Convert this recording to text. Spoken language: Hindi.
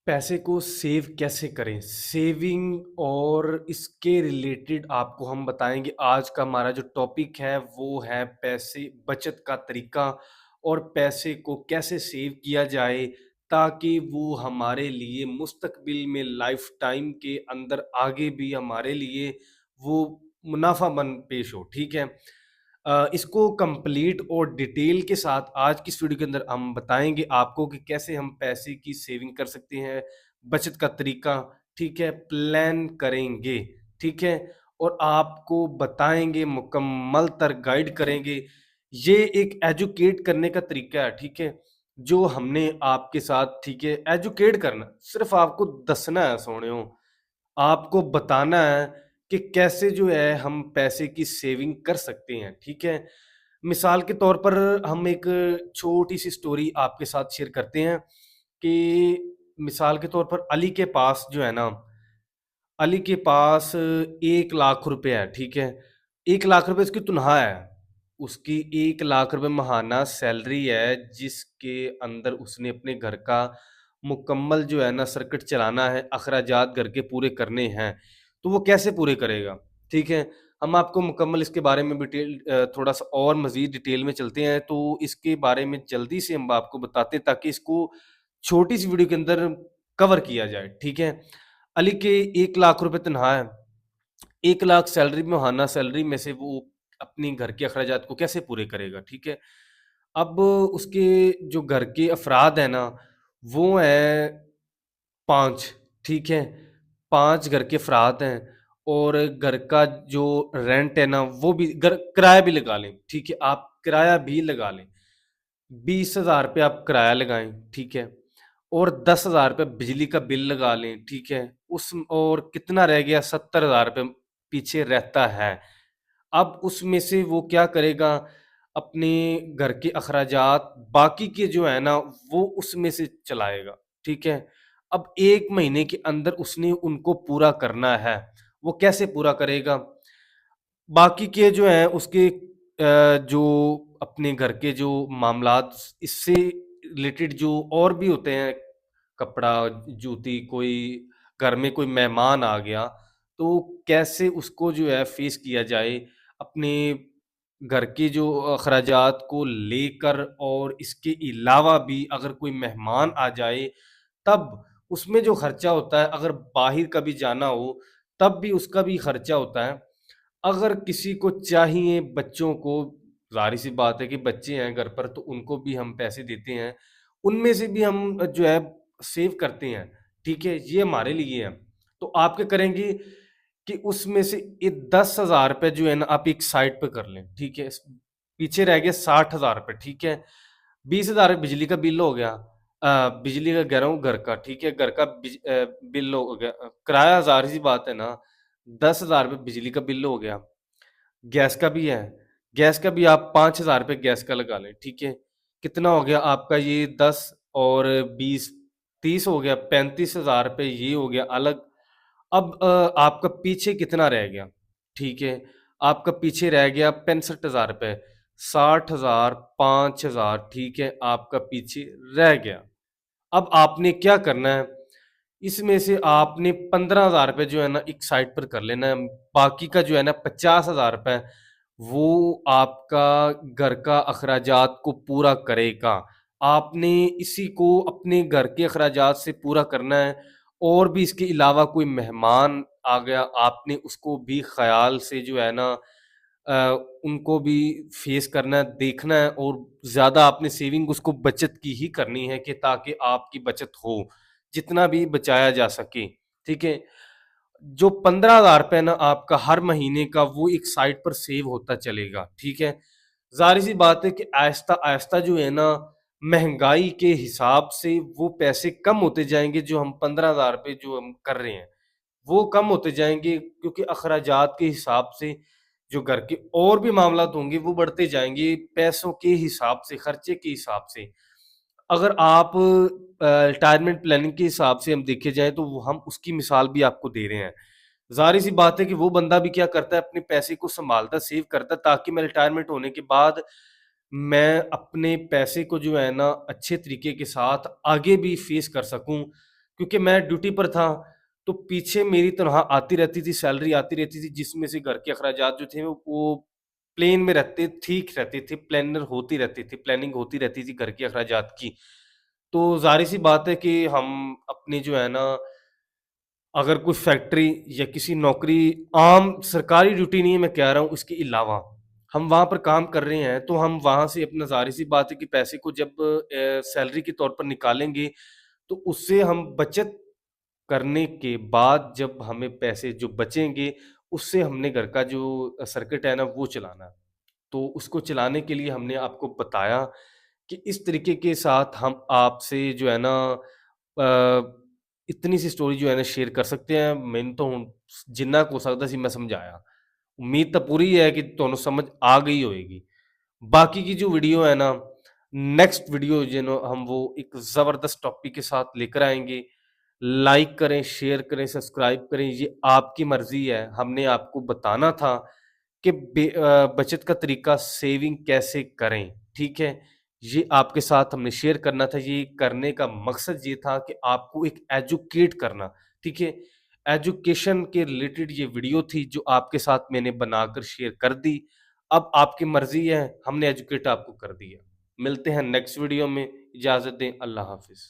पैसे को सेव कैसे करें? सेविंग और इसके रिलेटेड आपको हम बताएँगे। आज का हमारा जो टॉपिक है वो है पैसे बचत का तरीका और पैसे को कैसे सेव किया जाए ताकि वो हमारे लिए मुस्तकबिल में लाइफ़ टाइम के अंदर आगे भी हमारे लिए वो मुनाफ़ामंद पेश हो, ठीक है? इसको कंप्लीट और डिटेल के साथ आज की इस वीडियो के अंदर हम बताएँगे आपको कि कैसे हम पैसे की सेविंग कर सकते हैं, बचत का तरीका, ठीक है, प्लान करेंगे, ठीक है? और आपको बताएँगे, मुकम्मल तर गाइड करेंगे। ये एक एजुकेट करने का तरीका है, ठीक है? जो हमने आपके साथ, ठीक है, एजुकेट करना, सिर्फ़ आपको दसना है सोहणियों। आपको बताना है कि कैसे जो है हम पैसे की सेविंग कर सकते हैं, ठीक है? मिसाल के तौर पर हम एक छोटी-सी स्टोरी आपके साथ शेयर करते हैं कि मिसाल के तौर पर अली के पास जो है ना, अली के पास 1 लाख रुपए है, ठीक है? 1 लाख रुपए उसकी तनख़्वाह है। उसकी 1 लाख रुपए माहाना सैलरी है, जिसके अंदर उसने अपने घर का मुकम्मल जो है ना सर्किट चलाना है, अखराजात घर के पूरे करने हैं। तो वो कैसे पूरे करेगा? ठीक है? हम आपको मुकम्मल इसके बारे में थोड़ा-सा और मज़ीद डिटेल में चलते हैं, तो इसके बारे में जल्दी से हम आपको बताते हैं ताकि इसको छोटी-सी वीडियो के अंदर कवर किया जाए, ठीक है? अली के 1 लाख रुपए तनख़्वाह है। 1 लाख सैलरी माहाना सैलरी में से वो अपनी घर के अखराजात को कैसे पूरे करेगा, ठीक है? अब उसके जो घर के अफ़राद हैं ना, वो हैं 5, ठीक है? 5 घर के अफ़राद हैं और घर का जो रेंट है ना, वो भी घर किराया भी लगा लें, ठीक है? आप किराया भी लगा लें। 20,000 रुपए आप किराया लगाएँ, ठीक है? और 10,000 रुपए बिजली का बिल लगा लें, ठीक है? उस और कितना रह गया 70,000 रुपए पीछे रहता है। अब उसमें से वो क्या करेगा, अपने घर के अखराजात बाकी के जो है ना, वो उसमें से चलाएगा, ठीक है? अब 1 महीने के अंदर उसने उनको पूरा करना है। वो कैसे पूरा करेगा? बाकी के जो हैं उसके जो अपने घर के जो मामलात इससे रिलेटेड जो और भी होते हैं, कपड़ा, जूती, कोई घर में कोई मेहमान आ गया, तो कैसे उसको जो है फ़ेस किया जाए, अपने घर के जो अखराजात को लेकर और इसके अलावा भी अगर कोई मेहमान आ जाए, तब उसमें जो खर्चा होता है, अगर बाहिर कभी जाना हो, तब भी उसका भी खर्चा होता है। अगर किसी को चाहिए बच्चों को, ज़ाहिर-सी बात है कि बच्चे हैं घर पर तो उनको भी हम पैसे देते हैं। उनमें से भी हम जो है सेव करते हैं, ठीक है? ये हमारे लिए है। तो आप क्या करेंगे कि उसमें से ये 10,000 रुपए जो है ना आप एक साइड पे कर लें, ठीक है? पीछे रह गए 60,000 रुपए, ठीक है? 20,000 बिजली का बिल हो गया, बिजली का कह रहा हूँ घर का, ठीक है? घर का बिल हो गया, किराया ज़ाहिर-सी बात है ना, 10,000 रुपए बिजली का बिल हो गया, गैस का भी है, गैस का भी आप 5,000 रुपए गैस का लगा लें, ठीक है? कितना हो गया आपका ये 10 और 20 30 हो गया, 35,000 रुपए ये हो गया अलग। अब आपका पीछे कितना रह गया? ठीक है, आपका पीछे रह गया 65,000 रुपए, 60,000, 5,000, ठीक है, आपका पीछे रह गया। अब आपने क्या करना है, इसमें से आपने 15,000 रुपए जो है ना एक साइड पर कर लेना है, बाकी का जो है ना 50,000 रुपए वो आपका घर का अखराजात को पूरा करेगा। आपने इसी को अपने घर के अखराजात से पूरा करना है और भी इसके अलावा कोई मेहमान आ गया, आपने उसको भी ख़याल से जो है ना उनको भी फ़ेस करना है, देखना है और ज़्यादा आपने सेविंग उसको बचत की ही करनी है कि ताकि आपकी बचत हो, जितना भी बचाया जा सके, ठीक है? जो 15,000 रुपए ना आपका हर महीने का वो एक साइड पर सेव होता चलेगा, ठीक है? ज़ाहिर-सी बात है कि आहिस्ता-आहिस्ता जो है ना, महँगाई के हिसाब से वो पैसे कम होते जाएँगे जो हम 15,000 रुपए जो हम कर रहे हैं, वो कम होते जाएँगे क्योंकि अखराजात के हिसाब से जो घर के और भी मामलात होंगे वो बढ़ते जाएँगे, पैसों के हिसाब से, खर्चे के हिसाब से। अगर आप रिटायरमेंट प्लानिंग के हिसाब से हम देखे जाएँ तो वो हम उसकी मिसाल भी आपको दे रहे हैं। ज़ाहिर-सी बात है कि वो बंदा भी क्या करता है अपने पैसे को सँभालता, सेव करता है ताकि मैं रिटायरमेंट होने के बाद मैं अपने पैसे को जो है ना अच्छे तरीके के साथ आगे भी फ़ेस कर सकूँ। क्योंकि मैं ड्यूटी पर था, तो पीछे मेरी तनख़्वाह आती रहती थी, सैलरी आती रहती थी, जिसमें से घर के अख़राजात जो थे वो प्लेन में रहते ठीक रहते थे, प्लानिंग होती रहती थी घर के अख़राजात की। तो ज़ाहिर-सी बात है कि हम अपनी जो है ना, अगर कोई फैक्ट्री या किसी नौकरी, आम सरकारी ड्यूटी नहीं है मैं कह रहा हूँ, उसके अलावा हम वहाँ पर काम कर रहे हैं, तो हम वहाँ से अपना, ज़ाहिर-सी बात है कि पैसे को जब सैलरी के तौर पर निकालेंगे, तो उससे हम बचत करने के बाद जब हमें पैसे जो बचेंगे, उससे हमने घर का जो सर्किट है ना, वो चलाना है। तो उसको चलाने के लिए हमने आपको बताया कि इस तरीके के साथ हम आपसे जो है ना, इतनी सी स्टोरी जो है ना शेयर कर सकते हैं। मैंने तो हुण जिन्ना कुछ हो सकदा सी मैं समझाया। उम्मीद तो पूरी है कि तुहानू समझ आ गई होएगी। बाकी की जो वीडियो है ना, नेक्स्ट वीडियो जो ना हम वो एक ज़बरदस्त टॉपिक के साथ लेकर आएँगे। लाइक करें, शेयर करें, सब्सक्राइब करें, ये आपकी मर्ज़ी है। हमने आपको बताना था कि बचत का तरीका सेविंग कैसे करें, ठीक है? ये आपके साथ हमने शेयर करना था। ये करने का मकसद ये था कि आपको एक एजुकेट करना, ठीक है? एजुकेशन के रिलेटेड ये वीडियो थी जो आपके साथ मैंने बनाकर शेयर कर दी। अब आपकी मर्ज़ी है, हमने एजुकेट आपको कर दिया। मिलते हैं नेक्स्ट वीडियो में, इजाज़त दें, अल्लाह हाफ़िज़।